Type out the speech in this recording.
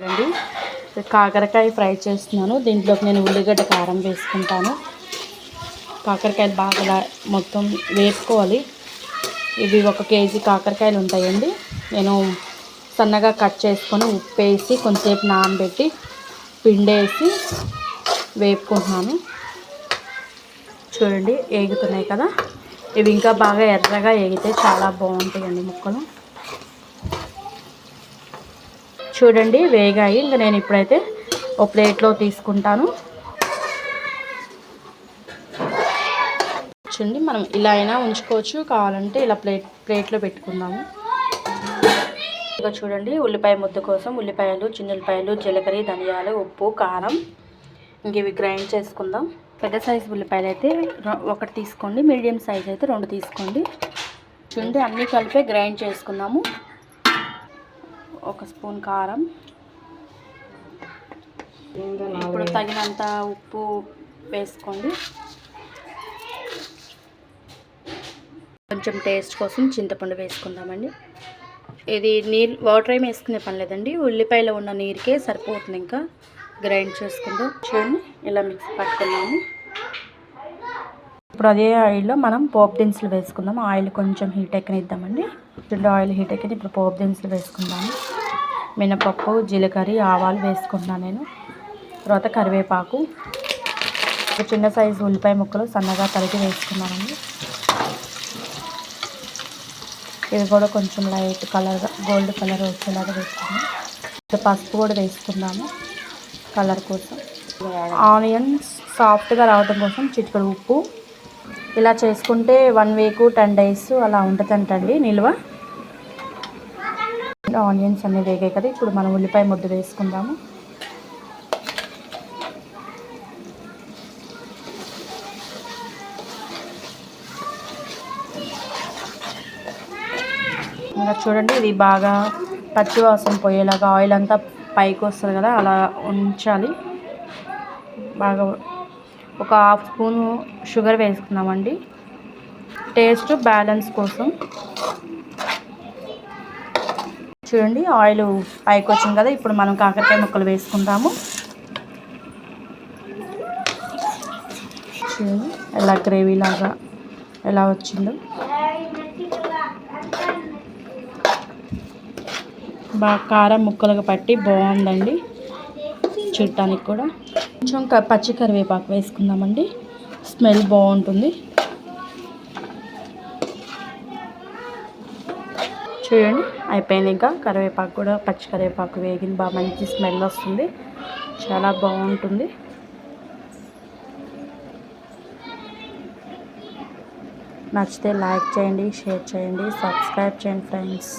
అండి కాకరకాయ ఫ్రై చేస్తున్నాను. దీంట్లోకి నేను ఉల్లిగడ్డ కారం వేసుకుంటాను. కాకరకాయలు బాగా మొత్తం వేసుకోవాలి. ఇవి 1 కేజీ కాకరకాయలు ఉంటాయండి. నేను సన్నగా కట్ చేసుకొని ఉప్పు వేసి కొంచెంసేపు నానబెట్టి పిండేసి వేపుకుంటున్నాను. చూడండి ఏగుతున్నాయి కదా. ఇవి ఇంకా బాగా ఎర్రగా ఏగితే చాలా బాగుంటాయండి ముక్కలు. చూడండి వేగాయి. ఇంకా నేను ఇప్పుడైతే ఒక ప్లేట్లో తీసుకుంటాను. చూడండి మనం ఇలా అయినా ఉంచుకోవచ్చు, కావాలంటే ఇలా ప్లేట్లో పెట్టుకుందాము. ఇక చూడండి ఉల్లిపాయ ముద్ద కోసం ఉల్లిపాయలు, చిన్నుల్లిపాయలు, జీలకర్ర, ధనియాలు, ఉప్పు, కారం ఇంక ఇవి గ్రైండ్ చేసుకుందాం. పెద్ద సైజు ఉల్లిపాయలు అయితే 1 తీసుకోండి, మీడియం సైజ్ అయితే 2 తీసుకోండి. చూడండి అన్నీ కలిపి గ్రైండ్ చేసుకుందాము. 1 స్పూన్ కారం, ఇప్పుడు తగినంత ఉప్పు వేసుకోండి. కొంచెం టేస్ట్ కోసం చింతపండు వేసుకుందామండి. ఇది వాటర్ ఏమి వేసుకునే పని లేదండి, ఉల్లిపాయలో ఉన్న నీరుకే సరిపోతుంది. ఇంకా గ్రైండ్ చేసుకుందాం. చూడండి ఇలా మిక్స్ పట్టుకున్నాము. ఇప్పుడు అదే ఆయిల్లో మనం పోపు దినుసులు వేసుకుందాం. ఆయిల్ కొంచెం హీట్ ఎక్కనిద్దామండి. చూడండి ఆయిల్ హీట్ ఎక్కింది. ఇప్పుడు పోపు దినుసులు వేసుకుందాము. మినపప్పు, జీలకర్ర, ఆవాలు వేసుకుంటున్నాను నేను. తర్వాత కరివేపాకు, చిన్న సైజు ఉల్లిపాయ ముక్కలు సన్నగా తరిగి వేసుకున్నామండి. ఇవి కూడా కొంచెం లైట్ కలర్గా గోల్డ్ కలర్ వచ్చేలాగా వేసుకున్నాం. పసుపు కూడా వేసుకున్నాము కలర్ కోసం. ఆనియన్స్ సాఫ్ట్గా రావడం కోసం చిటికెడు ఉప్పు. ఇలా చేసుకుంటే 1 వీక్ 10 డేస్ అలా ఉంటుందంటండి నిల్వ. ఆనియన్స్ అన్నీ వేగాయి కదా. ఇప్పుడు మనం ఉల్లిపాయ ముద్ద వేసుకుందాము. ఇంకా చూడండి ఇది బాగా పచ్చివాసన పోయేలాగా ఆయిల్ అంతా పైకి వస్తుంది కదా, అలా ఉంచాలి. బాగా ఒక 1/2 స్పూను షుగర్ వేసుకున్నామండి టేస్ట్ బ్యాలెన్స్ కోసం. చూడండి ఆయిల్ పైకి వచ్చింది కదా. ఇప్పుడు మనం కాకరకాయ ముక్కలు వేసుకుందాము. చూడండి ఎలా గ్రేవీ లాగా ఎలా వచ్చిందో. బాగా కారం ముక్కలుగా పట్టి బాగుందండి చూడటానికి కూడా. కొంచెం పచ్చి కరివేపాకు వేసుకుందామండి, స్మెల్ బాగుంటుంది. చూడండి అయిపోయింది. ఇంకా కరివేపాకు కూడా పచ్చి కరివేపాకు వేగింది, బాగా మంచి స్మెల్ వస్తుంది, చాలా బాగుంటుంది. నచ్చితే లైక్ చేయండి, షేర్ చేయండి, సబ్స్క్రైబ్ చేయండి ఫ్రెండ్స్.